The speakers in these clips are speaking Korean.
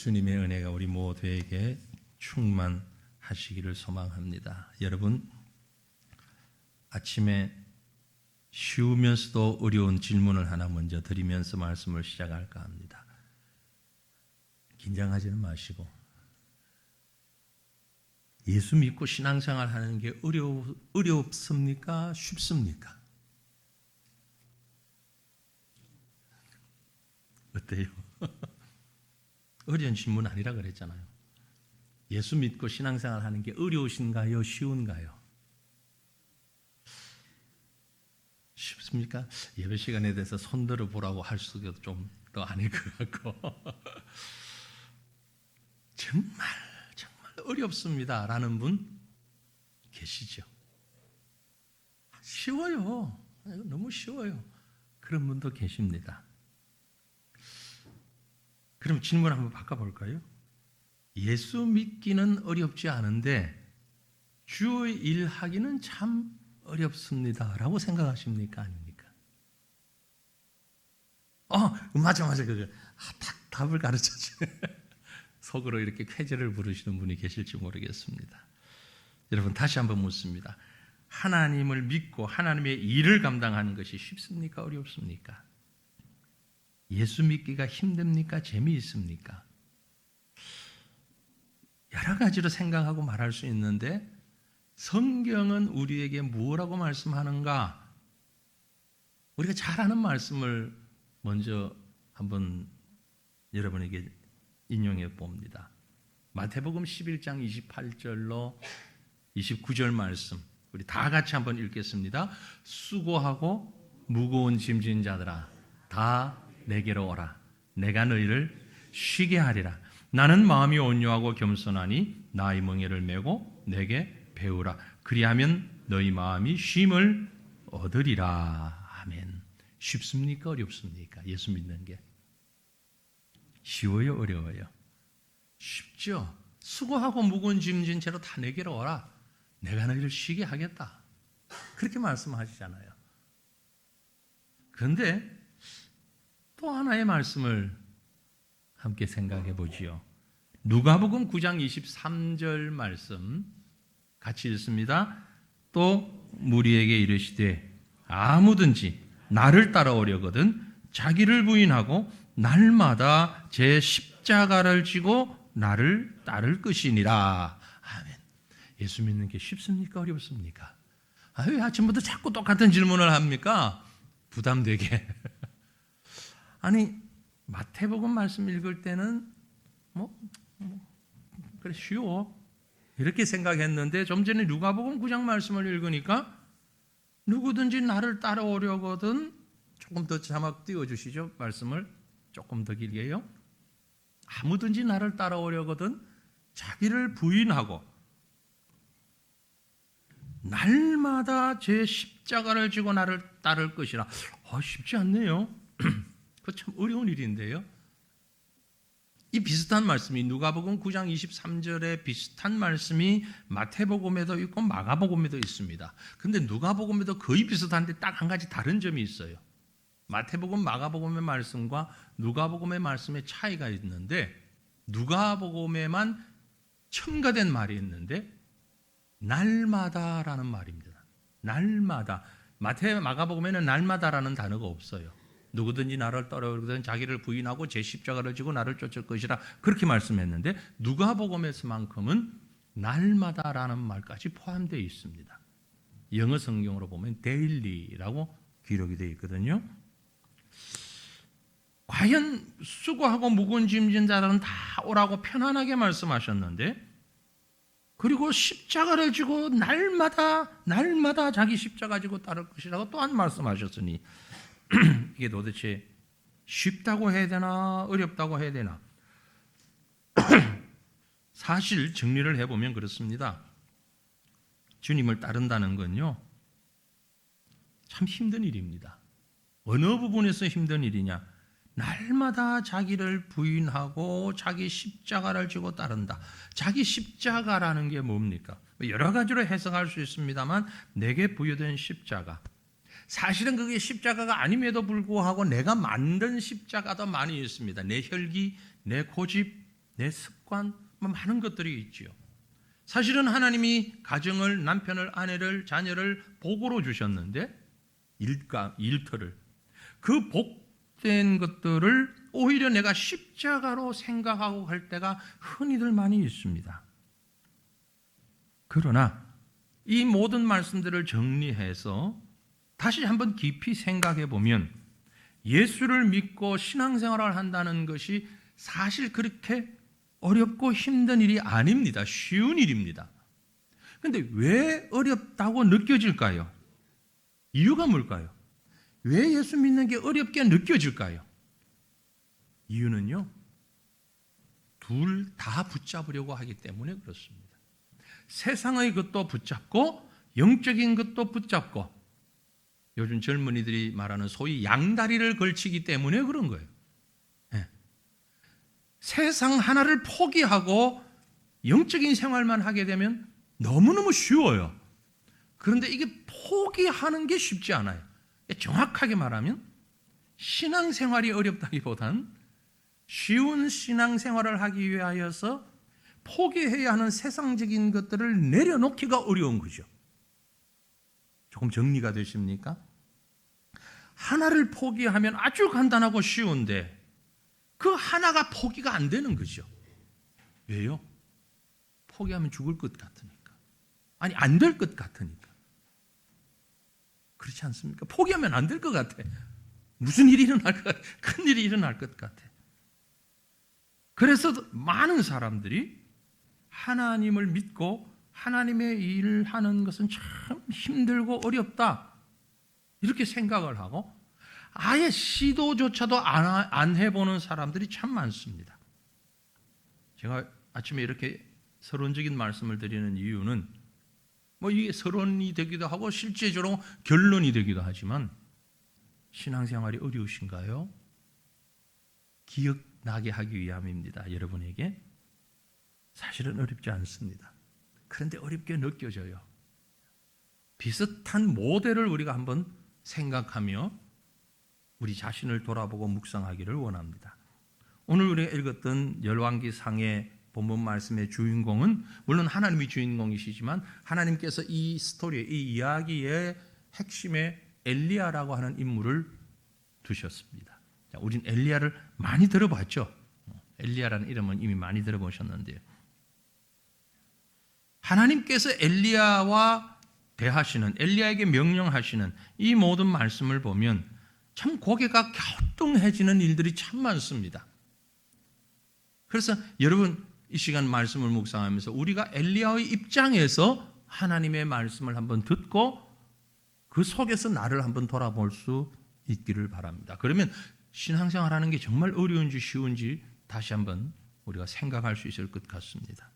주님의 은혜가 우리 모두에게 충만하시기를 소망합니다. 여러분, 아침에 쉬우면서도 어려운 질문을 하나 먼저 드리면서 말씀을 시작할까 합니다. 긴장하지는 마시고, 예수 믿고 신앙생활 하는 게 어렵습니까? 쉽습니까? 어때요? 어려운 질문 아니라 그랬잖아요. 예수 믿고 신앙생활 하는 게 어려우신가요? 쉬운가요? 쉽습니까? 예배 시간에 대해서 손들어 보라고 할 수도 좀 더 아닐 것 같고 정말 어렵습니다 라는 분 계시죠? 쉬워요. 너무 쉬워요. 그런 분도 계십니다. 그럼 질문 한번 바꿔볼까요? 예수 믿기는 어렵지 않은데 주의 일 하기는 참 어렵습니다 라고 생각하십니까? 아닙니까? 맞아 그거. 답을 가르쳐줘. 속으로 이렇게 쾌재를 부르시는 분이 계실지 모르겠습니다. 여러분, 다시 한번 묻습니다. 하나님을 믿고 하나님의 일을 감당하는 것이 쉽습니까? 어렵습니까? 예수 믿기가 힘듭니까? 재미있습니까? 여러 가지로 생각하고 말할 수 있는데 성경은 우리에게 무엇라고 말씀하는가? 우리가 잘 아는 말씀을 먼저 한번 여러분에게 인용해 봅니다. 마태복음 11장 28절로 29절 말씀, 우리 다 같이 한번 읽겠습니다. 수고하고 무거운 짐진 자들아, 다 내게로 오라. 내가 너희를 쉬게 하리라. 나는 마음이 온유하고 겸손하니 나의 멍에를 메고 내게 배우라. 그리하면 너희 마음이 쉼을 얻으리라. 아멘. 쉽습니까? 어렵습니까? 예수 믿는 게 쉬워요? 어려워요? 쉽죠. 수고하고 무거운 짐진 채로 다 내게로 오라. 내가 너희를 쉬게 하겠다. 그렇게 말씀하시잖아요. 그런데 또 하나의 말씀을 함께 생각해 보지요. 누가복음 9장 23절 말씀 같이 읽습니다. 또 무리에게 이르시되 아무든지 나를 따라오려거든 자기를 부인하고 날마다 제 십자가를 지고 나를 따를 것이니라. 아멘. 예수 믿는 게 쉽습니까? 어렵습니까? 왜 아침부터 자꾸 똑같은 질문을 합니까? 부담되게. 아니, 마태복음 말씀 읽을 때는 그래 쉬워 이렇게 생각했는데 좀 전에 누가복음 9장 말씀을 읽으니까 누구든지 나를 따라오려거든, 조금 더 자막 띄워주시죠. 말씀을 조금 더 길게요. 아무든지 나를 따라오려거든 자기를 부인하고 날마다 제 십자가를 지고 나를 따를 것이라. 쉽지 않네요. 그 참 어려운 일인데요. 이 비슷한 말씀이 누가복음 9장 23절에 비슷한 말씀이 마태복음에도 있고 마가복음에도 있습니다. 그런데 누가복음에도 거의 비슷한데 딱 한 가지 다른 점이 있어요. 마태복음, 마가복음의 말씀과 누가복음의 말씀의 차이가 있는데 누가복음에만 첨가된 말이 있는데 날마다라는 말입니다. 날마다. 마가복음에는 날마다라는 단어가 없어요. 누구든지 나를 따라오거든 자기를 부인하고 제 십자가를 지고 나를 쫓을 것이라 그렇게 말씀했는데 누가복음에서만큼은 날마다라는 말까지 포함되어 있습니다. 영어 성경으로 보면 daily라고 기록이 되어 있거든요. 과연 수고하고 무거운 짐진 자들은 다 오라고 편안하게 말씀하셨는데 그리고 십자가를 지고 날마다 자기 십자가 지고 따를 것이라고 또한 말씀하셨으니 이게 도대체 쉽다고 해야 되나 어렵다고 해야 되나? 사실 정리를 해보면 그렇습니다. 주님을 따른다는 건요 참 힘든 일입니다. 어느 부분에서 힘든 일이냐? 날마다 자기를 부인하고 자기 십자가를 지고 따른다. 자기 십자가라는 게 뭡니까? 여러 가지로 해석할 수 있습니다만 내게 부여된 십자가, 사실은 그게 십자가가 아님에도 불구하고 내가 만든 십자가도 많이 있습니다. 내 혈기, 내 고집, 내 습관, 많은 것들이 있지요. 사실은 하나님이 가정을, 남편을, 아내를, 자녀를 복으로 주셨는데 일터를, 그 복된 것들을 오히려 내가 십자가로 생각하고 갈 때가 흔히들 많이 있습니다. 그러나 이 모든 말씀들을 정리해서 다시 한번 깊이 생각해 보면 예수를 믿고 신앙생활을 한다는 것이 사실 그렇게 어렵고 힘든 일이 아닙니다. 쉬운 일입니다. 그런데 왜 어렵다고 느껴질까요? 이유가 뭘까요? 왜 예수 믿는 게 어렵게 느껴질까요? 이유는요, 둘 다 붙잡으려고 하기 때문에 그렇습니다. 세상의 것도 붙잡고 영적인 것도 붙잡고, 요즘 젊은이들이 말하는 소위 양다리를 걸치기 때문에 그런 거예요. 네. 세상 하나를 포기하고 영적인 생활만 하게 되면 너무너무 쉬워요. 그런데 이게 포기하는 게 쉽지 않아요. 정확하게 말하면 신앙생활이 어렵다기보단 쉬운 신앙생활을 하기 위하여서 포기해야 하는 세상적인 것들을 내려놓기가 어려운 거죠. 조금 정리가 되십니까? 하나를 포기하면 아주 간단하고 쉬운데 그 하나가 포기가 안 되는 거죠. 왜요? 포기하면 죽을 것 같으니까. 아니, 안 될 것 같으니까. 그렇지 않습니까? 포기하면 안 될 것 같아. 무슨 일이 일어날 것 같아. 큰 일이 일어날 것 같아. 그래서 많은 사람들이 하나님을 믿고 하나님의 일을 하는 것은 참 힘들고 어렵다, 이렇게 생각을 하고 아예 시도조차도 안 해보는 사람들이 참 많습니다. 제가 아침에 이렇게 서론적인 말씀을 드리는 이유는 이게 서론이 되기도 하고 실제적으로 결론이 되기도 하지만, 신앙생활이 어려우신가요? 기억나게 하기 위함입니다. 여러분에게. 사실은 어렵지 않습니다. 그런데 어렵게 느껴져요. 비슷한 모델을 우리가 한번 생각하며 우리 자신을 돌아보고 묵상하기를 원합니다. 오늘 우리가 읽었던 열왕기상의 본문 말씀의 주인공은 물론 하나님이 주인공이시지만 하나님께서 이 스토리의, 이 이야기의 핵심에 엘리야라고 하는 인물을 두셨습니다. 자, 우린 엘리야를 많이 들어봤죠. 엘리야라는 이름은 이미 많이 들어보셨는데요. 하나님께서 엘리야와 대하시는, 엘리야에게 명령하시는 이 모든 말씀을 보면 참 고개가 갸우뚱해지는 일들이 참 많습니다. 그래서 여러분, 이 시간 말씀을 묵상하면서 우리가 엘리야의 입장에서 하나님의 말씀을 한번 듣고 그 속에서 나를 한번 돌아볼 수 있기를 바랍니다. 그러면 신앙생활하는 게 정말 어려운지 쉬운지 다시 한번 우리가 생각할 수 있을 것 같습니다.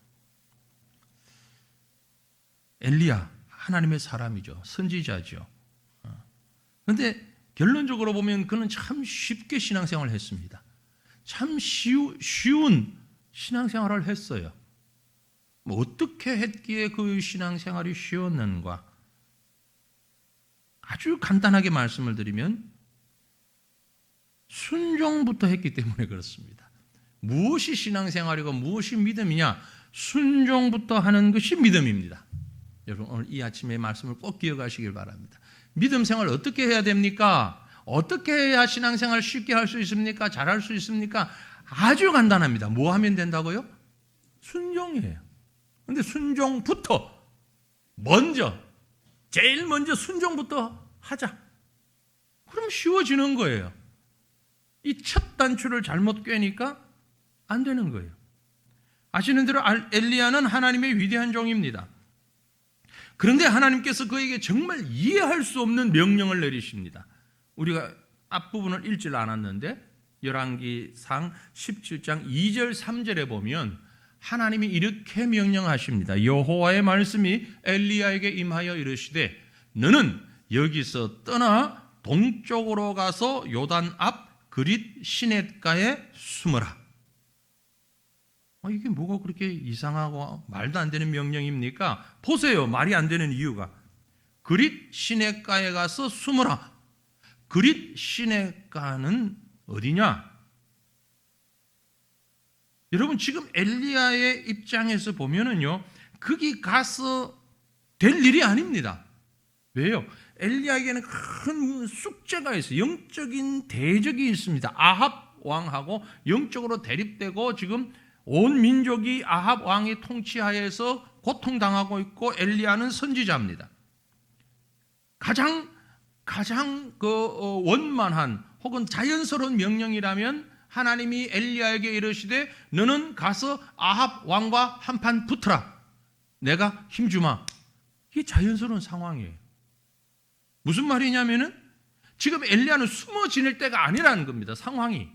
엘리야, 하나님의 사람이죠. 선지자죠. 그런데 결론적으로 보면 그는 참 쉽게 신앙생활을 했습니다. 참 쉬운 신앙생활을 했어요. 어떻게 했기에 그 신앙생활이 쉬웠는가? 아주 간단하게 말씀을 드리면 순종부터 했기 때문에 그렇습니다. 무엇이 신앙생활이고 무엇이 믿음이냐? 순종부터 하는 것이 믿음입니다. 여러분, 오늘 이 아침의 말씀을 꼭 기억하시길 바랍니다. 믿음 생활 어떻게 해야 됩니까? 어떻게 해야 신앙생활 쉽게 할 수 있습니까? 잘할 수 있습니까? 아주 간단합니다. 뭐 하면 된다고요? 순종이에요. 그런데 순종부터 제일 먼저 순종부터 하자. 그럼 쉬워지는 거예요. 이 첫 단추를 잘못 꿰니까 안 되는 거예요. 아시는 대로 엘리야는 하나님의 위대한 종입니다. 그런데 하나님께서 그에게 정말 이해할 수 없는 명령을 내리십니다. 우리가 앞부분을 읽질 않았는데 열왕기상 17장 2절 3절에 보면 하나님이 이렇게 명령하십니다. 여호와의 말씀이 엘리야에게 임하여 이르시되 너는 여기서 떠나 동쪽으로 가서 요단 앞 그릿 시냇가에 숨어라. 이게 뭐가 그렇게 이상하고 말도 안 되는 명령입니까? 보세요. 말이 안 되는 이유가. 그릿 시냇가에 가서 숨어라. 그릿 시냇가는 어디냐? 여러분 지금 엘리야의 입장에서 보면은요, 거기 가서 될 일이 아닙니다. 왜요? 엘리야에게는 큰 숙제가 있어요. 영적인 대적이 있습니다. 아합 왕하고 영적으로 대립되고 지금 온 민족이 아합 왕의 통치하에서 고통당하고 있고 엘리야는 선지자입니다. 가장 원만한 혹은 자연스러운 명령이라면 하나님이 엘리야에게 이르시되 너는 가서 아합 왕과 한판 붙어라. 내가 힘주마. 이게 자연스러운 상황이에요. 무슨 말이냐면은 지금 엘리야는 숨어 지낼 때가 아니라는 겁니다. 상황이.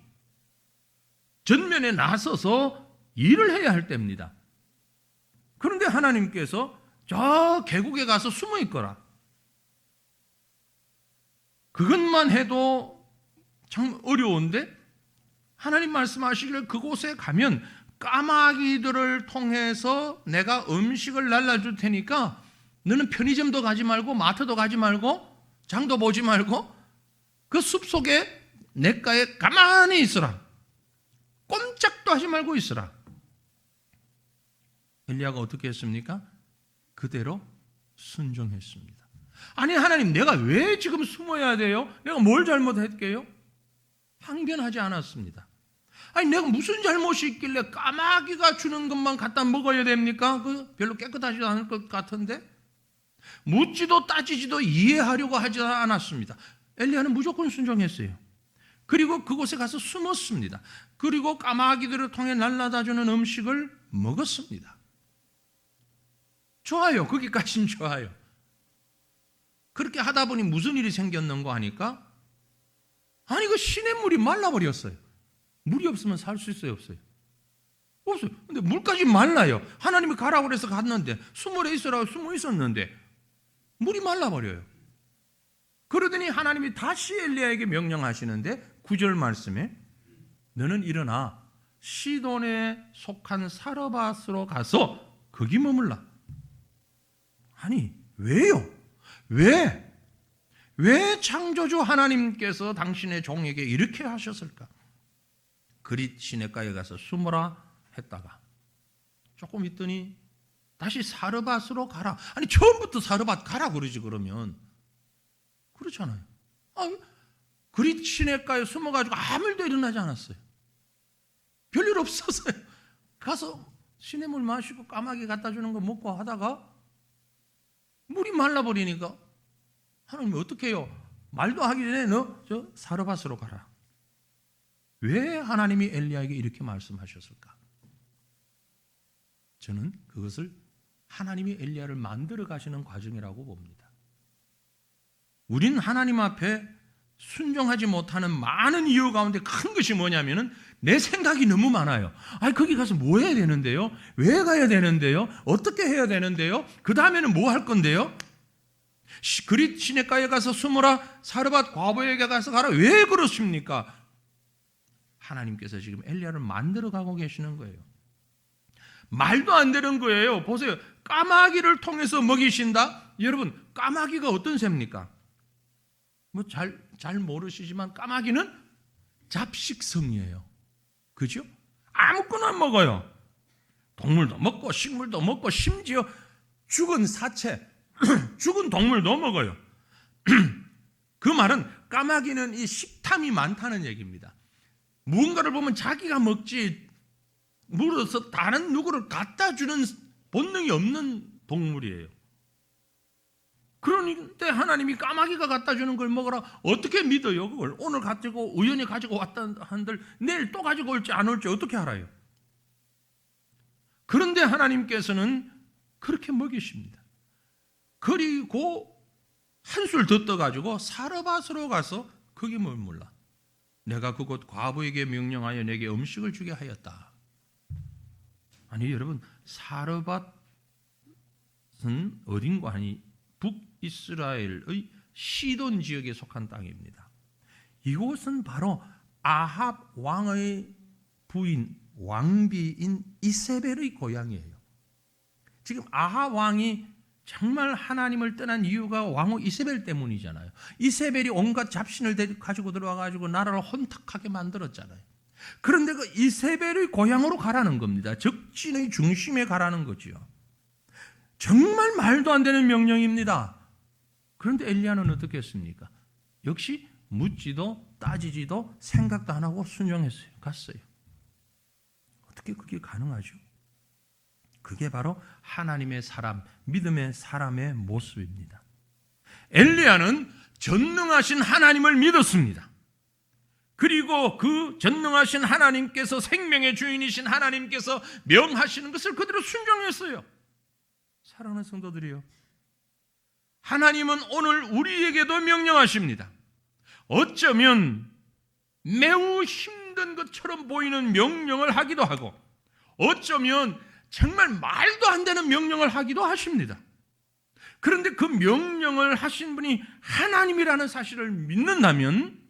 전면에 나서서 일을 해야 할 때입니다. 그런데 하나님께서 저 계곡에 가서 숨어 있거라. 그것만 해도 참 어려운데 하나님 말씀하시기를 그곳에 가면 까마귀들을 통해서 내가 음식을 날라줄 테니까 너는 편의점도 가지 말고 마트도 가지 말고 장도 보지 말고 그 숲속에 냇가에 가만히 있으라. 꼼짝도 하지 말고 있으라. 엘리야가 어떻게 했습니까? 그대로 순종했습니다. 아니 하나님, 내가 왜 지금 숨어야 돼요? 내가 뭘 잘못했게요? 항변하지 않았습니다. 아니 내가 무슨 잘못이 있길래 까마귀가 주는 것만 갖다 먹어야 됩니까? 그 별로 깨끗하지 않을 것 같은데. 묻지도 따지지도 이해하려고 하지 않았습니다. 엘리야는 무조건 순종했어요. 그리고 그곳에 가서 숨었습니다. 그리고 까마귀들을 통해 날라다주는 음식을 먹었습니다. 좋아요. 거기까지는 좋아요. 그렇게 하다 보니 무슨 일이 생겼는고 하니까 아니 그 시냇물이 말라버렸어요. 물이 없으면 살 수 있어요, 없어요? 없어요. 근데 물까지 말라요. 하나님이 가라고 그래서 갔는데 숨어 있으라고 숨어 있었는데 물이 말라버려요. 그러더니 하나님이 다시 엘리야에게 명령하시는데 9절 말씀에 너는 일어나 시돈에 속한 사르밧으로 가서 거기 머물라. 아니 왜요? 왜 창조주 하나님께서 당신의 종에게 이렇게 하셨을까? 그릿 시냇가에 가서 숨어라 했다가 조금 있더니 다시 사르밧으로 가라. 아니 처음부터 사르밧 가라 그러지 그러면. 그렇잖아요. 그릿 시냇가에 숨어가지고 아무 일도 일어나지 않았어요. 별일 없었어요. 가서 시냇물 마시고 까마귀 갖다 주는 거 먹고 하다가 물이 말라버리니까 하나님이 어떻게 해요? 말도 하기 전에 너 저 사르밧으로 가라. 왜 하나님이 엘리야에게 이렇게 말씀하셨을까? 저는 그것을 하나님이 엘리야를 만들어 가시는 과정이라고 봅니다. 우린 하나님 앞에 순종하지 못하는 많은 이유 가운데 큰 것이 뭐냐면은 내 생각이 너무 많아요. 거기 가서 뭐 해야 되는데요? 왜 가야 되는데요? 어떻게 해야 되는데요? 그 다음에는 뭐 할 건데요? 그릿 시냇가에 가서 숨어라. 사르밧 과부에게 가서 가라. 왜 그렇습니까? 하나님께서 지금 엘리야를 만들어 가고 계시는 거예요. 말도 안 되는 거예요. 보세요. 까마귀를 통해서 먹이신다? 여러분, 까마귀가 어떤 새입니까? 잘 모르시지만 까마귀는 잡식성이에요. 그죠? 아무거나 먹어요. 동물도 먹고 식물도 먹고 심지어 죽은 사체, 죽은 동물도 먹어요. 그 말은 까마귀는 이 식탐이 많다는 얘기입니다. 무언가를 보면 자기가 먹지 물어서 다른 누구를 갖다 주는 본능이 없는 동물이에요. 그런데 하나님이 까마귀가 갖다 주는 걸 먹어라. 어떻게 믿어요 그걸? 오늘 가지고 우연히 가지고 왔다 한들 내일 또 가지고 올지 안 올지 어떻게 알아요? 그런데 하나님께서는 그렇게 먹이십니다. 그리고 한술 더 떠가지고 사르밧으로 가서 거기 머물라. 내가 그곳 과부에게 명령하여 내게 음식을 주게 하였다. 아니 여러분, 사르밧은 어딘가 하니 북이스라엘의 시돈 지역에 속한 땅입니다. 이곳은 바로 아합 왕의 부인 왕비인 이세벨의 고향이에요. 지금 아합 왕이 정말 하나님을 떠난 이유가 왕후 이세벨 때문이잖아요. 이세벨이 온갖 잡신을 가지고 들어와가지고 나라를 혼탁하게 만들었잖아요. 그런데 그 이세벨의 고향으로 가라는 겁니다. 적진의 중심에 가라는 거지요. 정말 말도 안 되는 명령입니다. 그런데 엘리야는 어떻게 했습니까? 역시 묻지도 따지지도 생각도 안 하고 순종했어요. 갔어요. 어떻게 그게 가능하죠? 그게 바로 하나님의 사람, 믿음의 사람의 모습입니다. 엘리야는 전능하신 하나님을 믿었습니다. 그리고 그 전능하신 하나님께서, 생명의 주인이신 하나님께서 명하시는 것을 그대로 순종했어요. 사랑하는 성도들이요, 하나님은 오늘 우리에게도 명령하십니다. 어쩌면 매우 힘든 것처럼 보이는 명령을 하기도 하고, 어쩌면 정말 말도 안 되는 명령을 하기도 하십니다. 그런데 그 명령을 하신 분이 하나님이라는 사실을 믿는다면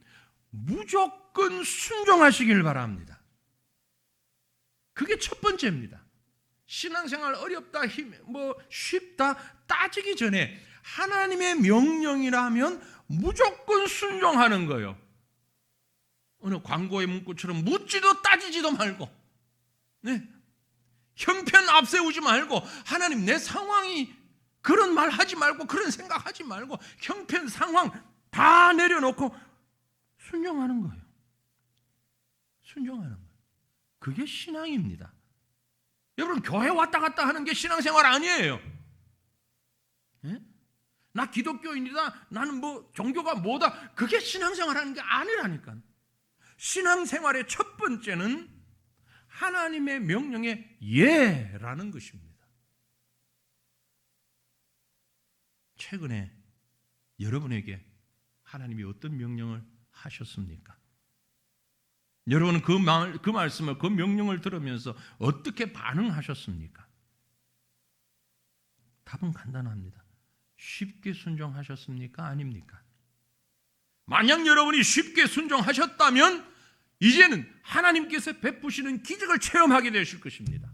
무조건 순종하시길 바랍니다. 그게 첫 번째입니다. 신앙생활 어렵다, 쉽다 따지기 전에 하나님의 명령이라면 무조건 순종하는 거예요. 어느 광고의 문구처럼 묻지도 따지지도 말고, 네, 형편 앞세우지 말고, 하나님 내 상황이 그런 말 하지 말고, 그런 생각 하지 말고, 형편 상황 다 내려놓고 순종하는 거예요. 순종하는 거예요. 그게 신앙입니다. 여러분, 교회 왔다 갔다 하는 게 신앙생활 아니에요. 네? 나 기독교인이다, 나는 종교가 뭐다, 그게 신앙생활 하는 게 아니라니까. 신앙생활의 첫 번째는 하나님의 명령에 예라는 것입니다. 최근에 여러분에게 하나님이 어떤 명령을 하셨습니까? 여러분은 그 말씀을, 그 명령을 들으면서 어떻게 반응하셨습니까? 답은 간단합니다. 쉽게 순종하셨습니까? 아닙니까? 만약 여러분이 쉽게 순종하셨다면 이제는 하나님께서 베푸시는 기적을 체험하게 되실 것입니다.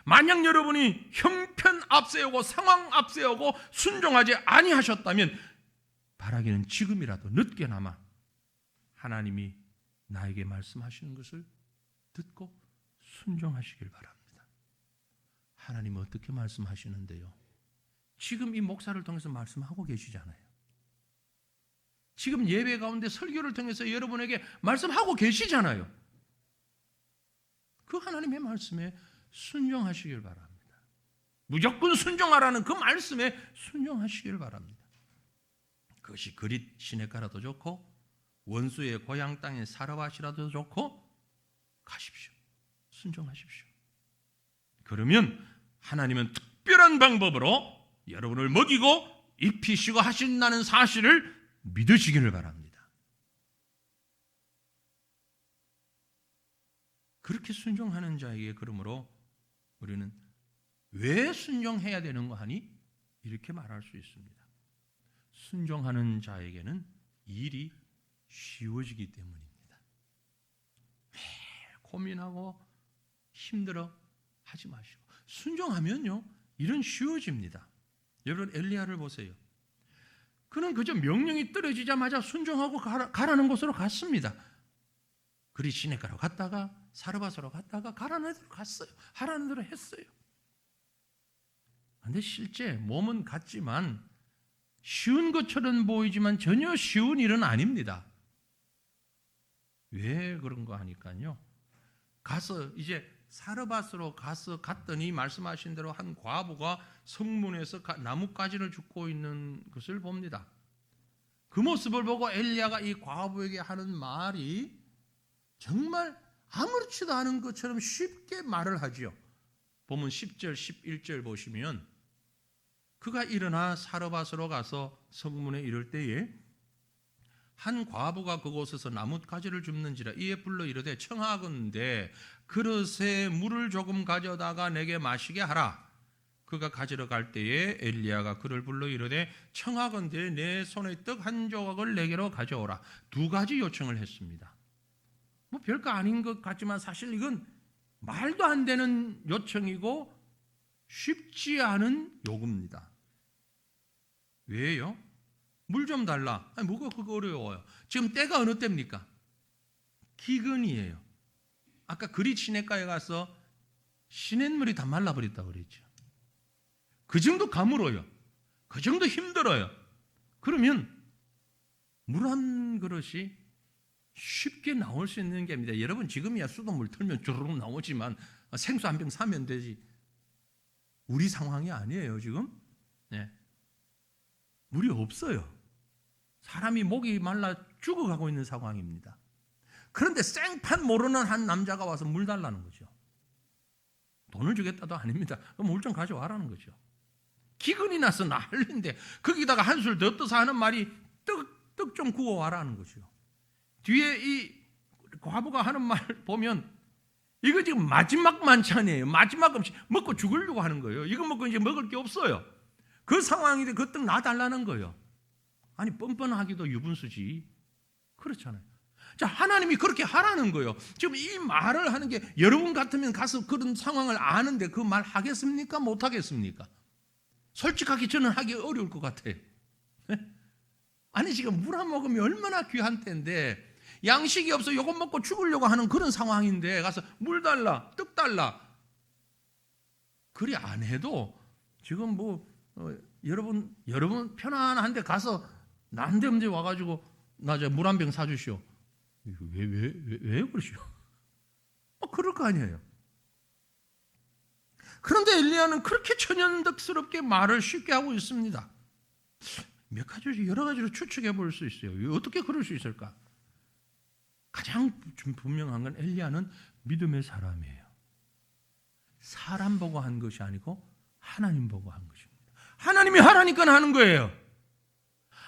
만약 여러분이 형편 앞세우고 상황 앞세우고 순종하지 아니하셨다면 바라기는 지금이라도 늦게나마 하나님이 나에게 말씀하시는 것을 듣고 순종하시길 바랍니다. 하나님은 어떻게 말씀하시는데요? 지금 이 목사를 통해서 말씀하고 계시잖아요. 지금 예배 가운데 설교를 통해서 여러분에게 말씀하고 계시잖아요. 그 하나님의 말씀에 순종하시길 바랍니다. 무조건 순종하라는 그 말씀에 순종하시길 바랍니다. 그것이 그릿 시내가라도 좋고 원수의 고향 땅에 사르밧이라도 좋고 가십시오. 순종하십시오. 그러면 하나님은 특별한 방법으로 여러분을 먹이고 입히시고 하신다는 사실을 믿으시기를 바랍니다. 그렇게 순종하는 자에게 그러므로 우리는 왜 순종해야 되는 거 하니? 이렇게 말할 수 있습니다. 순종하는 자에게는 일이 쉬워지기 때문입니다. 매일 고민하고 힘들어 하지 마시고 순종하면요, 일은 쉬워집니다. 여러분, 엘리야를 보세요. 그는 그저 명령이 떨어지자마자 순종하고 가라는 곳으로 갔습니다. 그리 시내가로 갔다가 사르밧으로 갔다가 가라는 데로 갔어요. 하라는 대로 했어요. 그런데 실제 몸은 같지만 쉬운 것처럼 보이지만 전혀 쉬운 일은 아닙니다. 왜 그런 거 하니까요, 가서 이제 사르밧으로 갔더니 말씀하신 대로 한 과부가 성문에서 나뭇가지를 줍고 있는 것을 봅니다. 그 모습을 보고 엘리야가 이 과부에게 하는 말이 정말 아무렇지도 않은 것처럼 쉽게 말을 하지요. 보면 10절, 11절 보시면 그가 일어나 사르밧으로 가서 성문에 이를 때에 한 과부가 그곳에서 나뭇가지를 줍는지라 이에 불러 이르되 청하건대 그릇에 물을 조금 가져다가 내게 마시게 하라. 그가 가지러 갈 때에 엘리야가 그를 불러 이르되 청하건대 내 손에 떡 한 조각을 내게로 가져오라. 두 가지 요청을 했습니다. 뭐 별거 아닌 것 같지만 사실 이건 말도 안 되는 요청이고 쉽지 않은 요구입니다. 왜요? 물 좀 달라. 아니, 뭐가 그거 어려워요? 지금 때가 어느 때입니까? 기근이에요. 아까 그리 시냇가에 가서 시냇물이 다 말라버렸다고 그랬죠. 그 정도 가물어요. 그 정도 힘들어요. 그러면 물 한 그릇이 쉽게 나올 수 있는 게 아닙니다. 여러분 지금이야 수돗물 틀면 주르륵 나오지만 생수 한 병 사면 되지. 우리 상황이 아니에요 지금. 네. 물이 없어요. 사람이 목이 말라 죽어가고 있는 상황입니다. 그런데 생판 모르는 한 남자가 와서 물 달라는 거죠. 돈을 주겠다도 아닙니다. 물 좀 가져와라는 거죠. 기근이 나서 난리인데 거기다가 한술 더 떠서 하는 말이 떡 좀 구워와라는 거죠. 뒤에 이 과부가 하는 말 보면 이거 지금 마지막 만찬이에요. 마지막 음식 먹고 죽으려고 하는 거예요. 이거 먹고 이제 먹을 게 없어요. 그 상황인데 그 떡 놔달라는 거예요. 아니 뻔뻔하기도 유분수지. 그렇잖아요. 자, 하나님이 그렇게 하라는 거예요. 지금 이 말을 하는 게 여러분 같으면 가서 그런 상황을 아는데 그 말 하겠습니까? 못 하겠습니까? 솔직하게 저는 하기 어려울 것 같아요. 아니 지금 물 한 모금이 얼마나 귀한 때인데 양식이 없어 요거 먹고 죽으려고 하는 그런 상황인데 가서 물 달라, 떡 달라. 그리 안 해도 지금 여러분 편안한데 가서 난데없이 와가지고 나 물 한 병 사주시오. 왜 그러시오? 그럴 거 아니에요. 그런데 엘리야는 그렇게 천연덕스럽게 말을 쉽게 하고 있습니다. 몇 가지 여러 가지로 추측해 볼 수 있어요. 어떻게 그럴 수 있을까? 가장 분명한 건 엘리야는 믿음의 사람이에요. 사람 보고 한 것이 아니고 하나님 보고 한 것입니다. 하나님이 하라니까 하는 거예요.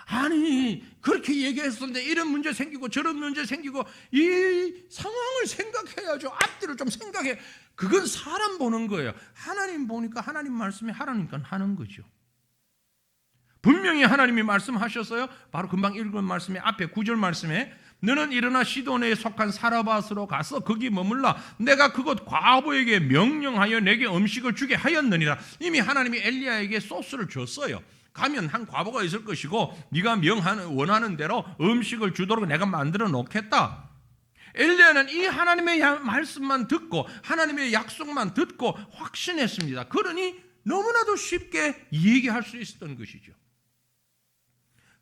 아니 그렇게 얘기했었는데 이런 문제 생기고 저런 문제 생기고 이 상황을 생각해야죠. 앞뒤를 좀 생각해. 그건 사람 보는 거예요. 하나님 보니까 하나님 말씀이 하라니까 하는 거죠. 분명히 하나님이 말씀하셨어요. 바로 금방 읽은 말씀에 앞에 9절 말씀에 너는 일어나 시돈에 속한 사르밧으로 가서 거기 머물라. 내가 그곳 과부에게 명령하여 내게 음식을 주게 하였느니라. 이미 하나님이 엘리야에게 소스를 줬어요. 가면 한 과부가 있을 것이고 네가 원하는 대로 음식을 주도록 내가 만들어 놓겠다. 엘리야는 이 하나님의 말씀만 듣고 하나님의 약속만 듣고 확신했습니다. 그러니 너무나도 쉽게 얘기할 수 있었던 것이죠.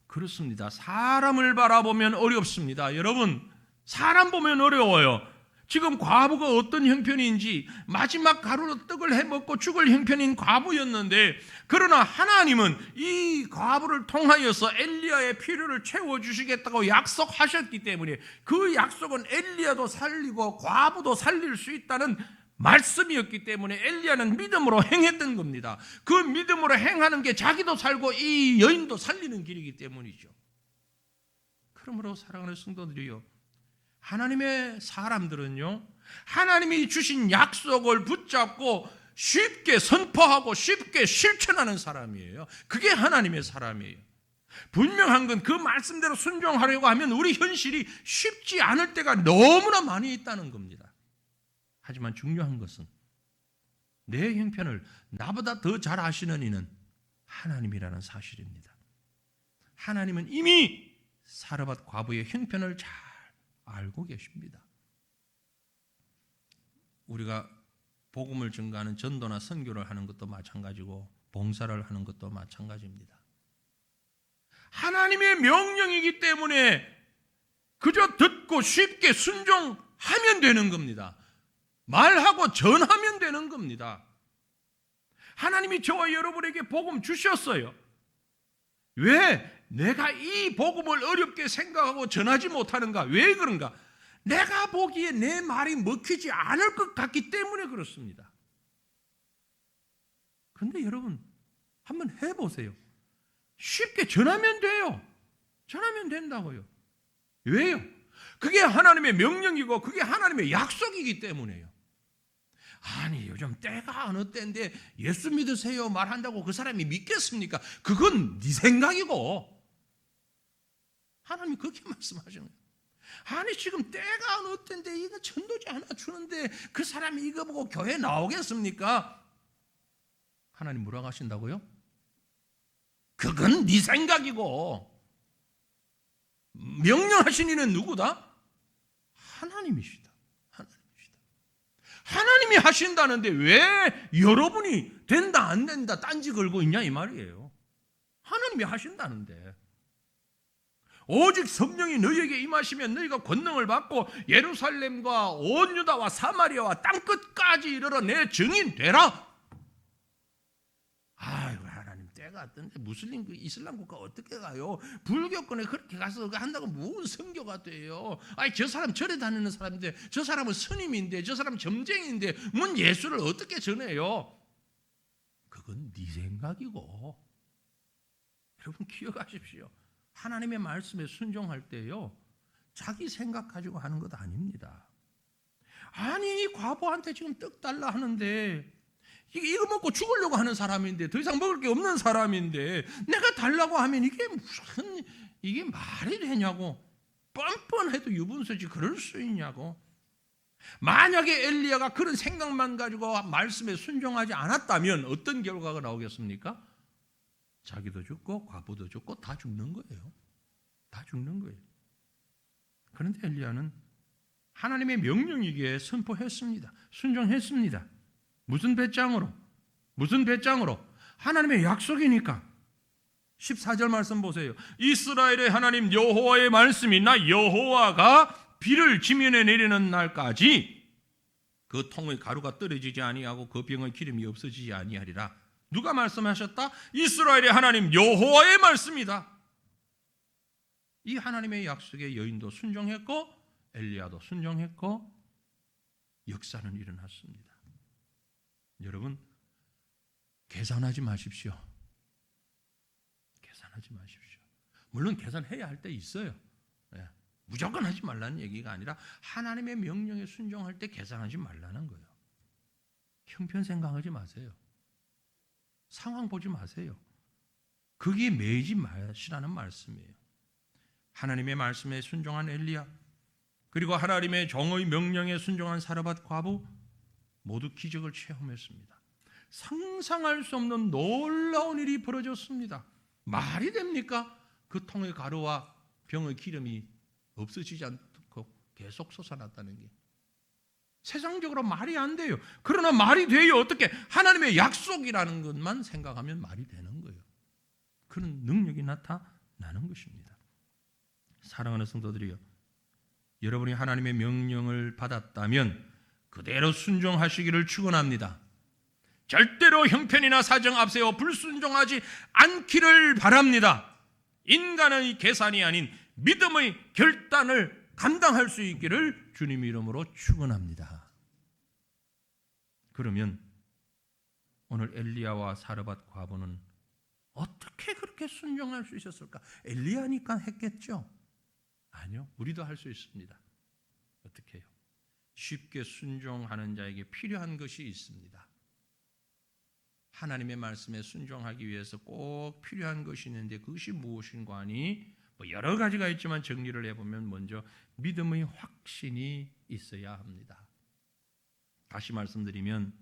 그렇습니다. 사람을 바라보면 어렵습니다. 여러분, 사람 보면 어려워요. 지금 과부가 어떤 형편인지 마지막 가루로 떡을 해먹고 죽을 형편인 과부였는데 그러나 하나님은 이 과부를 통하여서 엘리야의 필요를 채워주시겠다고 약속하셨기 때문에 그 약속은 엘리야도 살리고 과부도 살릴 수 있다는 말씀이었기 때문에 엘리야는 믿음으로 행했던 겁니다. 그 믿음으로 행하는 게 자기도 살고 이 여인도 살리는 길이기 때문이죠. 그러므로 사랑하는 성도들이요, 하나님의 사람들은요 하나님이 주신 약속을 붙잡고 쉽게 선포하고 쉽게 실천하는 사람이에요. 그게 하나님의 사람이에요. 분명한 건 그 말씀대로 순종하려고 하면 우리 현실이 쉽지 않을 때가 너무나 많이 있다는 겁니다. 하지만 중요한 것은 내 형편을 나보다 더 잘 아시는 이는 하나님이라는 사실입니다. 하나님은 이미 사르밧 과부의 형편을 잘 알고 계십니다. 우리가 복음을 전가하는 전도나 선교를 하는 것도 마찬가지고 봉사를 하는 것도 마찬가지입니다. 하나님의 명령이기 때문에 그저 듣고 쉽게 순종하면 되는 겁니다. 말하고 전하면 되는 겁니다. 하나님이 저와 여러분에게 복음 주셨어요. 왜 내가 이 복음을 어렵게 생각하고 전하지 못하는가? 왜 그런가? 내가 보기에 내 말이 먹히지 않을 것 같기 때문에 그렇습니다. 그런데 여러분 한번 해보세요. 쉽게 전하면 돼요. 전하면 된다고요. 왜요? 그게 하나님의 명령이고 그게 하나님의 약속이기 때문에요. 아니 요즘 때가 어느 때인데 예수 믿으세요 말한다고 그 사람이 믿겠습니까? 그건 네 생각이고 하나님이 그렇게 말씀하시는 거예요. 아니 지금 때가 어느 때인데 이거 전도지 하나 주는데 그 사람이 이거 보고 교회 나오겠습니까? 하나님 뭐라고 하신다고요? 그건 네 생각이고 명령하신 이는 누구다? 하나님이시다. 하나님이시다. 하나님이 하신다는데 왜 여러분이 된다 안 된다 딴지 걸고 있냐 이 말이에요. 하나님이 하신다는데. 오직 성령이 너희에게 임하시면 너희가 권능을 받고 예루살렘과 온 유다와 사마리아와 땅끝까지 이르러 내 증인 되라. 아이고 하나님 때가 왔던데 무슬림 이슬람 국가 어떻게 가요? 불교권에 그렇게 가서 한다고 무슨 선교가 돼요? 아니 저 사람 절에 다니는 사람인데 저 사람은 스님인데 저 사람은 점쟁인데 뭔 예수를 어떻게 전해요? 그건 네 생각이고 여러분 기억하십시오. 하나님의 말씀에 순종할 때요 자기 생각 가지고 하는 것 아닙니다. 아니 이 과부한테 지금 떡 달라 하는데 이거 먹고 죽으려고 하는 사람인데 더 이상 먹을 게 없는 사람인데 내가 달라고 하면 이게 말이 되냐고. 뻔뻔해도 유분수지 그럴 수 있냐고. 만약에 엘리야가 그런 생각만 가지고 말씀에 순종하지 않았다면 어떤 결과가 나오겠습니까? 자기도 죽고 과부도 죽고 다 죽는 거예요. 다 죽는 거예요. 그런데 엘리야는 하나님의 명령이기에 선포했습니다. 순종했습니다. 무슨 배짱으로? 무슨 배짱으로? 하나님의 약속이니까. 14절 말씀 보세요. 이스라엘의 하나님 여호와의 말씀이 나 여호와가 비를 지면에 내리는 날까지 그 통의 가루가 떨어지지 아니하고 그 병의 기름이 없어지지 아니하리라. 누가 말씀하셨다? 이스라엘의 하나님 여호와의 말씀이다. 이 하나님의 약속에 여인도 순종했고 엘리야도 순종했고 역사는 일어났습니다. 여러분 계산하지 마십시오. 계산하지 마십시오. 물론 계산해야 할 때 있어요. 무조건 하지 말라는 얘기가 아니라 하나님의 명령에 순종할 때 계산하지 말라는 거예요. 형편 생각하지 마세요. 상황 보지 마세요. 거기에 매이지 마시라는 말씀이에요. 하나님의 말씀에 순종한 엘리야 그리고 하나님의 정의 명령에 순종한 사르밧 과부 모두 기적을 체험했습니다. 상상할 수 없는 놀라운 일이 벌어졌습니다. 말이 됩니까? 그 통의 가루와 병의 기름이 없어지지 않고 계속 솟아났다는 게 세상적으로 말이 안 돼요. 그러나 말이 돼요. 어떻게? 하나님의 약속이라는 것만 생각하면 말이 되는 거예요. 그런 능력이 나타나는 것입니다. 사랑하는 성도들이요, 여러분이 하나님의 명령을 받았다면 그대로 순종하시기를 축원합니다. 절대로 형편이나 사정 앞세워 불순종하지 않기를 바랍니다. 인간의 계산이 아닌 믿음의 결단을 감당할 수 있기를 주님 이름으로 축원합니다. 그러면 오늘 엘리야와 사르밧 과부는 어떻게 그렇게 순종할 수 있었을까? 엘리야니까 했겠죠? 아니요, 우리도 할 수 있습니다. 어떻게 해요? 쉽게 순종하는 자에게 필요한 것이 있습니다. 하나님의 말씀에 순종하기 위해서 꼭 필요한 것이 있는데 그것이 무엇인가 하니 여러 가지가 있지만 정리를 해보면 먼저 믿음의 확신이 있어야 합니다. 다시 말씀드리면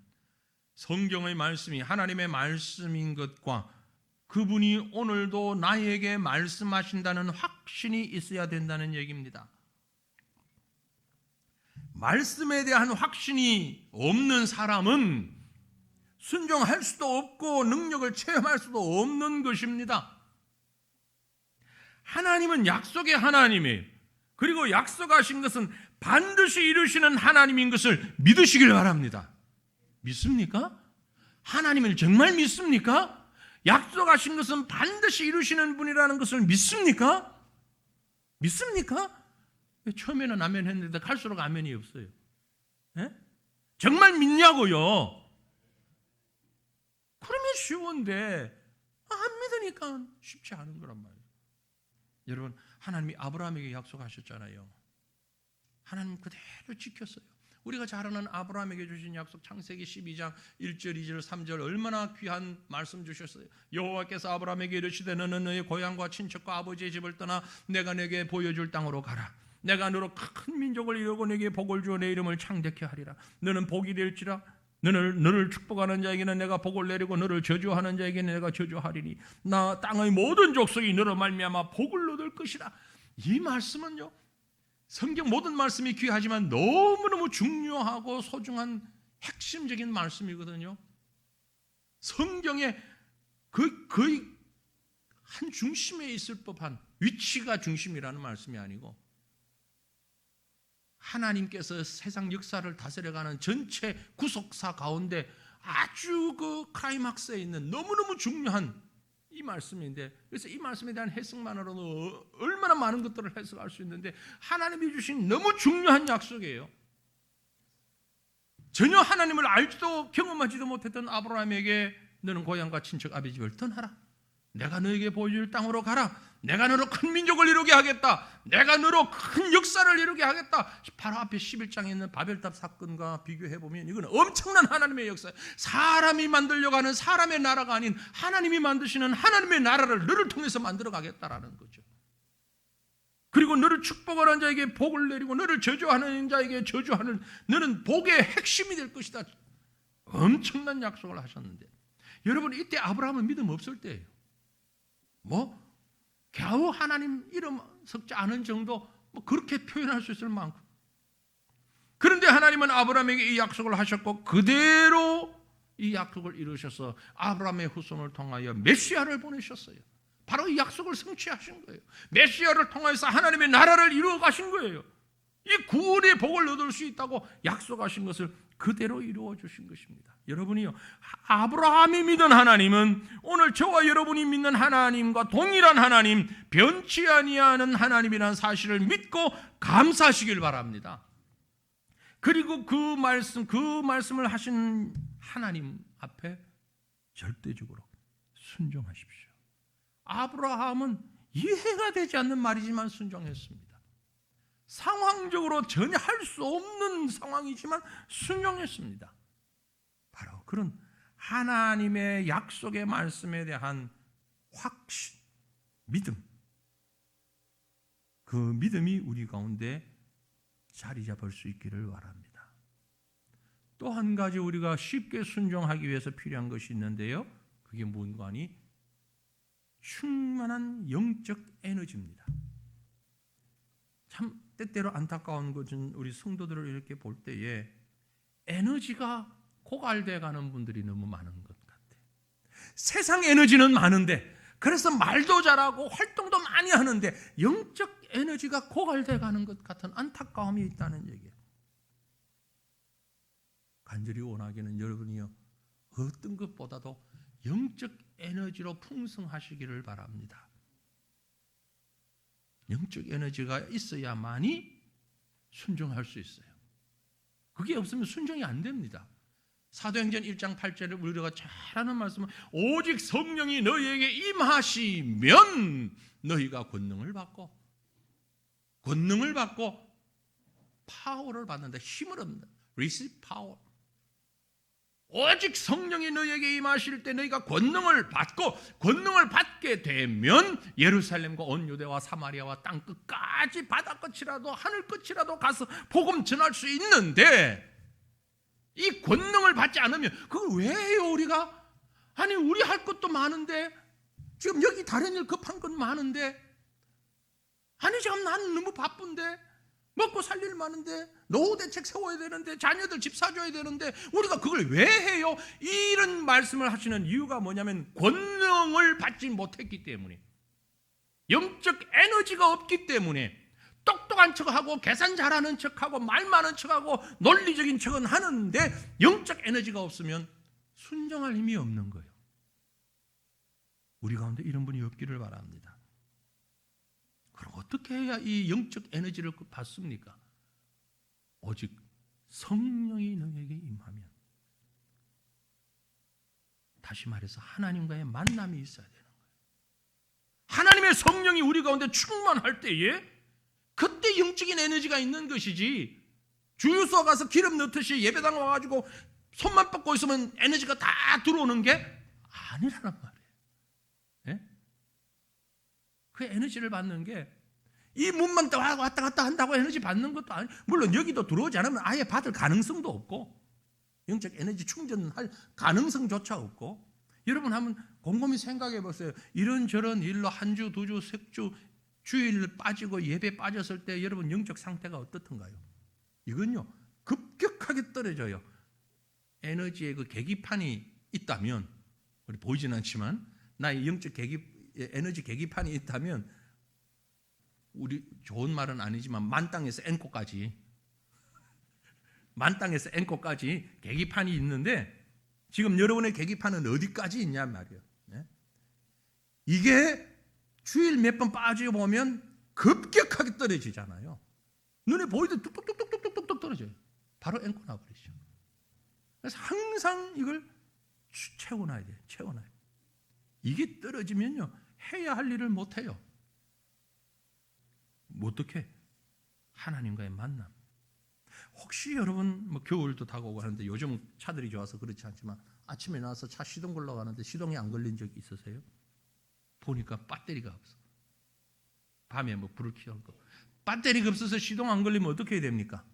성경의 말씀이 하나님의 말씀인 것과 그분이 오늘도 나에게 말씀하신다는 확신이 있어야 된다는 얘기입니다. 말씀에 대한 확신이 없는 사람은 순종할 수도 없고 능력을 체험할 수도 없는 것입니다. 하나님은 약속의 하나님이에요. 그리고 약속하신 것은 반드시 이루시는 하나님인 것을 믿으시길 바랍니다. 믿습니까? 하나님을 정말 믿습니까? 약속하신 것은 반드시 이루시는 분이라는 것을 믿습니까? 믿습니까? 처음에는 아멘 했는데 갈수록 아멘이 없어요. 정말 믿냐고요? 그러면 쉬운데 안 믿으니까 쉽지 않은 거란 말이에요. 여러분, 하나님이 아브라함에게 약속하셨잖아요. 하나님 그대로 지켰어요. 우리가 잘 아는 아브라함에게 주신 약속 창세기 12장 1절 2절 3절 얼마나 귀한 말씀 주셨어요. 여호와께서 아브라함에게 이르시되 너는 너의 고향과 친척과 아버지의 집을 떠나 내가 내게 보여줄 땅으로 가라. 내가 너로 큰 민족을 이루고 내게 복을 주어 내 이름을 창대케 하리라. 너는 복이 될지라. 너를 축복하는 자에게는 내가 복을 내리고 너를 저주하는 자에게는 내가 저주하리니 나 땅의 모든 족속이 너로 말미암아 복을 얻을 것이라. 이 말씀은요, 성경 모든 말씀이 귀하지만 너무너무 중요하고 소중한 핵심적인 말씀이거든요. 성경에 거의 한 중심에 있을 법한, 위치가 중심이라는 말씀이 아니고 하나님께서 세상 역사를 다스려가는 전체 구속사 가운데 아주 그 클라이막스에 있는 너무너무 중요한 이 말씀인데, 그래서 이 말씀에 대한 해석만으로도 얼마나 많은 것들을 해석할 수 있는데, 하나님이 주신 너무 중요한 약속이에요. 전혀 하나님을 알지도 경험하지도 못했던 아브라함에게 너는 고향과 친척 아비집을 떠나라, 내가 너에게 보여줄 땅으로 가라, 내가 너로 큰 민족을 이루게 하겠다, 내가 너로 큰 역사를 이루게 하겠다. 바로 앞에 11장에 있는 바벨탑 사건과 비교해보면 이건 엄청난 하나님의 역사예요. 사람이 만들려고 하는 사람의 나라가 아닌 하나님이 만드시는 하나님의 나라를 너를 통해서 만들어 가겠다라는 거죠. 그리고 너를 축복하는 자에게 복을 내리고 너를 저주하는 자에게 저주하는, 너는 복의 핵심이 될 것이다. 엄청난 약속을 하셨는데, 여러분 이때 아브라함은 믿음 없을 때예요. 겨우 하나님 이름 섞지 않은 정도, 그렇게 표현할 수 있을 만큼. 그런데 하나님은 아브라함에게 이 약속을 하셨고 그대로 이 약속을 이루셔서 아브라함의 후손을 통하여 메시아를 보내셨어요. 바로 이 약속을 성취하신 거예요. 메시아를 통해서 하나님의 나라를 이루어 가신 거예요. 이 구원의 복을 얻을 수 있다고 약속하신 것을 그대로 이루어 주신 것입니다. 여러분이요, 아브라함이 믿은 하나님은 오늘 저와 여러분이 믿는 하나님과 동일한 하나님, 변치 아니하는 하나님이라는 사실을 믿고 감사하시길 바랍니다. 그리고 그 말씀을 하신 하나님 앞에 절대적으로 순종하십시오. 아브라함은 이해가 되지 않는 말이지만 순종했습니다. 상황적으로 전혀 할 수 없는 상황이지만 순종했습니다. 바로 그런 하나님의 약속의 말씀에 대한 확신, 믿음, 그 믿음이 우리 가운데 자리 잡을 수 있기를 바랍니다. 또 한 가지 우리가 쉽게 순종하기 위해서 필요한 것이 있는데요, 그게 뭔가 하니 충만한 영적 에너지입니다. 참 때때로 안타까운 것은 우리 성도들을 이렇게 볼 때에 에너지가 고갈돼 가는 분들이 너무 많은 것 같아요. 세상 에너지는 많은데, 그래서 말도 잘하고 활동도 많이 하는데 영적 에너지가 고갈돼 가는 것 같은 안타까움이 있다는 얘기예요. 간절히 원하기는 여러분이요, 어떤 것보다도 영적 에너지로 풍성하시기를 바랍니다. 영적 에너지가 있어야만이 순종할 수 있어요. 그게 없으면 순종이 안 됩니다. 사도행전 1장 8절에 우리가 잘 아는 말씀은 오직 성령이 너희에게 임하시면 너희가 권능을 받고 파워를 받는다. 힘을 얻는다. Receive power. 오직 성령이 너희에게 임하실 때 너희가 권능을 받고, 권능을 받게 되면 예루살렘과 온 유대와 사마리아와 땅 끝까지, 바다 끝이라도 하늘 끝이라도 가서 복음 전할 수 있는데, 이 권능을 받지 않으면 그걸 왜 해요 우리가? 아니 우리 할 것도 많은데, 지금 여기 다른 일 급한 건 많은데, 아니 지금 나는 너무 바쁜데, 먹고 살 일 많은데, 노후 대책 세워야 되는데, 자녀들 집 사줘야 되는데 우리가 그걸 왜 해요? 이런 말씀을 하시는 이유가 뭐냐면 권능을 받지 못했기 때문에, 영적 에너지가 없기 때문에. 똑똑한 척하고 계산 잘하는 척하고 말 많은 척하고 논리적인 척은 하는데 영적 에너지가 없으면 순종할 힘이 없는 거예요. 우리 가운데 이런 분이 없기를 바랍니다. 그럼 어떻게 해야 이 영적 에너지를 받습니까? 오직 성령이 너에게 임하면, 다시 말해서 하나님과의 만남이 있어야 되는 거예요. 하나님의 성령이 우리 가운데 충만할 때에 그때 영적인 에너지가 있는 것이지, 주유소 가서 기름 넣듯이 예배당 와가지고 손만 뻗고 있으면 에너지가 다 들어오는 게 아니라는 말이에요. 예? 그 에너지를 받는 게 이 문만 왔다 갔다 한다고 에너지 받는 것도 아니에요. 물론 여기도 들어오지 않으면 아예 받을 가능성도 없고, 영적 에너지 충전할 가능성조차 없고. 여러분 한번 곰곰이 생각해 보세요. 이런저런 일로 한 주, 두 주, 석 주, 주일 빠지고 예배 빠졌을 때 여러분 영적 상태가 어떻던가요? 이건요 급격하게 떨어져요. 에너지의 그 계기판이 있다면, 우리 보이지는 않지만 나의 영적 에너지 계기판이 있다면, 우리 좋은 말은 아니지만 만땅에서 앵꼬까지 계기판이 있는데, 지금 여러분의 계기판은 어디까지 있냐 말이에요. 네? 이게 주일 몇 번 빠져 보면 급격하게 떨어지잖아요. 눈에 보이듯 뚝뚝뚝뚝뚝뚝 떨어져요. 바로 앵꼬 나버리죠. 그래서 항상 이걸 채워놔야 돼요. 채워놔야 돼요. 이게 떨어지면요, 해야 할 일을 못해요. 어떻게? 하나님과의 만남. 혹시 여러분 겨울도 다가오고 하는데, 요즘 차들이 좋아서 그렇지 않지만 아침에 나와서 차 시동 걸러 가는데 시동이 안 걸린 적이 있으세요? 보니까 배터리가 없어. 밤에 불을 켜고 배터리가 없어서 시동 안 걸리면 어떻게 해야 됩니까?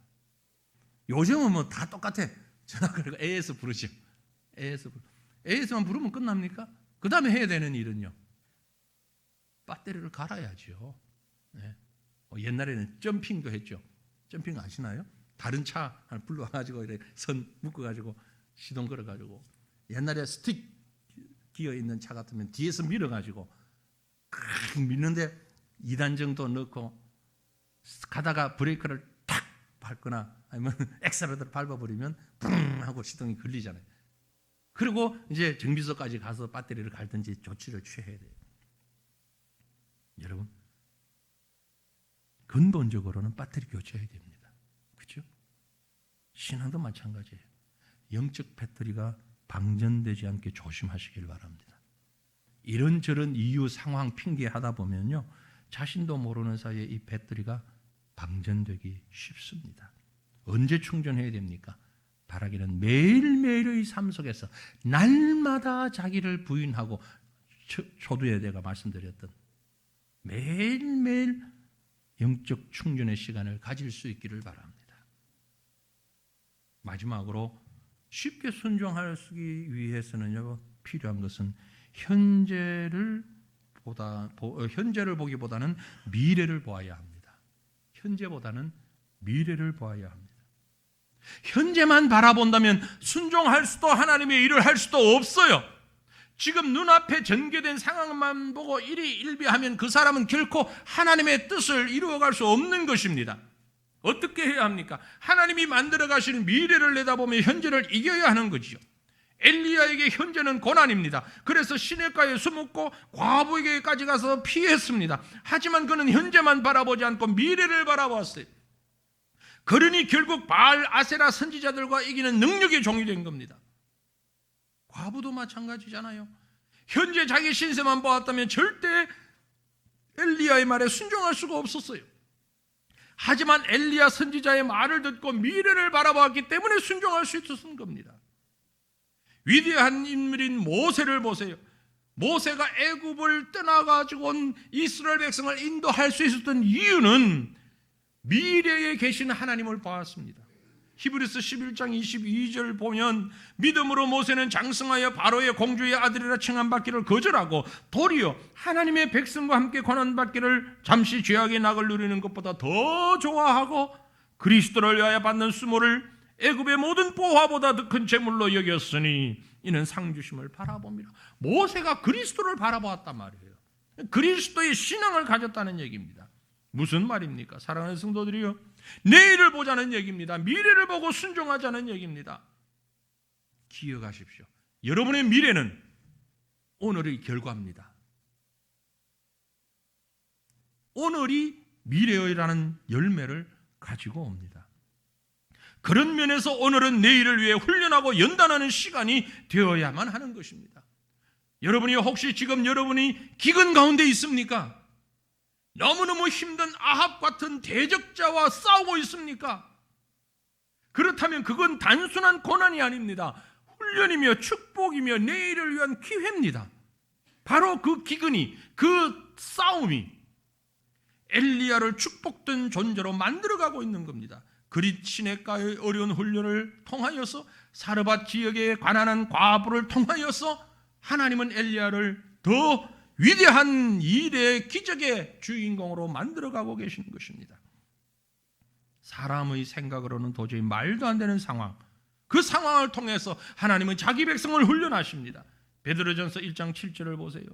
요즘은 다 똑같아. 전화 걸고 AS 부르죠. AS만 부르면 끝납니까? 그 다음에 해야 되는 일은요, 배터리를 갈아야죠. 네. 옛날에는 점핑도 했죠. 점핑 아시나요? 다른 차 하나 불러가지고 이렇게 선 묶어가지고 시동 걸어가지고, 옛날에 스틱 기어 있는 차 같으면 뒤에서 밀어가지고 밀는데 2단 정도 넣고 가다가 브레이크를 탁 밟거나 아니면 엑셀러를 밟아버리면 붕 하고 시동이 걸리잖아요. 그리고 이제 정비소까지 가서 배터리를 갈든지 조치를 취해야 돼요. 여러분, 근본적으로는 배터리 교체해야 됩니다. 그렇죠? 신앙도 마찬가지예요. 영적 배터리가 방전되지 않게 조심하시길 바랍니다. 이런저런 이유, 상황 핑계하다 보면요, 자신도 모르는 사이에 이 배터리가 방전되기 쉽습니다. 언제 충전해야 됩니까? 바라기는 매일매일의 삶 속에서 날마다 자기를 부인하고, 초두에 내가 말씀드렸던 매일매일 영적 충전의 시간을 가질 수 있기를 바랍니다. 마지막으로 쉽게 순종하기 위해서는요, 필요한 것은 현재를 보기보다는 미래를 보아야 합니다. 현재보다는 미래를 보아야 합니다. 현재만 바라본다면 순종할 수도 하나님의 일을 할 수도 없어요. 지금 눈앞에 전개된 상황만 보고 일희일비하면 그 사람은 결코 하나님의 뜻을 이루어갈 수 없는 것입니다. 어떻게 해야 합니까? 하나님이 만들어 가시는 미래를 내다보며 현재를 이겨야 하는 거죠. 엘리야에게 현재는 고난입니다. 그래서 시냇가에 숨었고 과부에게까지 가서 피했습니다. 하지만 그는 현재만 바라보지 않고 미래를 바라보았어요. 그러니 결국 바알 아세라 선지자들과 이기는 능력의 종이 된 겁니다. 과부도 마찬가지잖아요. 현재 자기 신세만 보았다면 절대 엘리야의 말에 순종할 수가 없었어요. 하지만 엘리야 선지자의 말을 듣고 미래를 바라보았기 때문에 순종할 수 있었던 겁니다. 위대한 인물인 모세를 보세요. 모세가 애굽을 떠나가지고 온 이스라엘 백성을 인도할 수 있었던 이유는 미래에 계신 하나님을 보았습니다. 히브리서 11장 22절 보면 믿음으로 모세는 장성하여 바로의 공주의 아들이라 칭함받기를 거절하고 도리어 하나님의 백성과 함께 고난받기를 잠시 죄악의 낙을 누리는 것보다 더 좋아하고 그리스도를 위하여 받는 수모를 애굽의 모든 보화보다 더 큰 재물로 여겼으니 이는 상주심을 바라봅니다. 모세가 그리스도를 바라보았단 말이에요. 그리스도의 신앙을 가졌다는 얘기입니다. 무슨 말입니까? 사랑하는 성도들이요, 내일을 보자는 얘기입니다. 미래를 보고 순종하자는 얘기입니다. 기억하십시오. 여러분의 미래는 오늘의 결과입니다. 오늘이 미래의라는 열매를 가지고 옵니다. 그런 면에서 오늘은 내일을 위해 훈련하고 연단하는 시간이 되어야만 하는 것입니다. 여러분이 혹시 지금 여러분이 기근 가운데 있습니까? 너무너무 힘든 아합 같은 대적자와 싸우고 있습니까? 그렇다면 그건 단순한 고난이 아닙니다. 훈련이며 축복이며 내일을 위한 기회입니다. 바로 그 기근이, 그 싸움이 엘리야를 축복된 존재로 만들어가고 있는 겁니다. 그릿 시냇가의 어려운 훈련을 통하여서 사르밧 지역의 가난한 과부를 통하여서 하나님은 엘리야를 더 위대한 일의 기적의 주인공으로 만들어가고 계시는 것입니다. 사람의 생각으로는 도저히 말도 안 되는 상황, 그 상황을 통해서 하나님은 자기 백성을 훈련하십니다. 베드로전서 1장 7절을 보세요.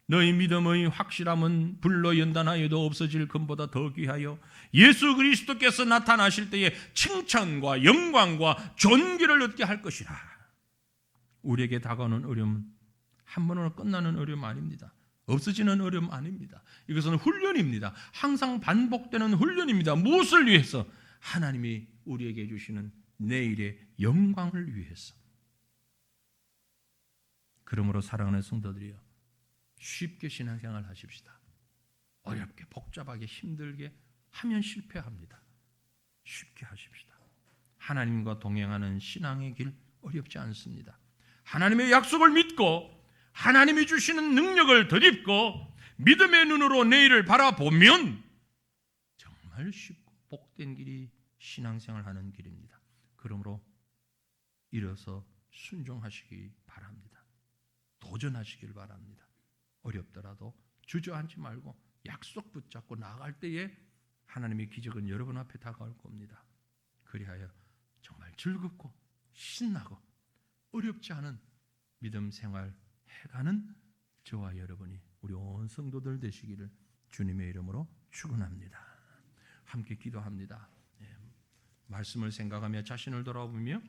너희 믿음의 확실함은 불로 연단하여도 없어질 금보다 더 귀하여 예수 그리스도께서 나타나실 때에 칭찬과 영광과 존귀를 얻게 할 것이라. 우리에게 다가오는 어려움은 한 번으로 끝나는 어려움 아닙니다. 없어지는 어려움 아닙니다. 이것은 훈련입니다. 항상 반복되는 훈련입니다. 무엇을 위해서? 하나님이 우리에게 주시는 내일의 영광을 위해서. 그러므로 사랑하는 성도들이여, 쉽게 신앙생활 하십시다. 어렵게 복잡하게 힘들게 하면 실패합니다. 쉽게 하십시다. 하나님과 동행하는 신앙의 길 어렵지 않습니다. 하나님의 약속을 믿고 하나님이 주시는 능력을 덧입고 믿음의 눈으로 내일을 바라보면 정말 쉽고 복된 길이 신앙생활하는 길입니다. 그러므로 일어서 순종하시기 바랍니다. 도전하시길 바랍니다. 어렵더라도 주저앉지 말고 약속 붙잡고 나아갈 때에 하나님의 기적은 여러분 앞에 다가올 겁니다. 그리하여 정말 즐겁고 신나고 어렵지 않은 믿음 생활 해가는 저와 여러분이 우리 온 성도들 되시기를 주님의 이름으로 축원합니다. 함께 기도합니다. 말씀을 생각하며 자신을 돌아보며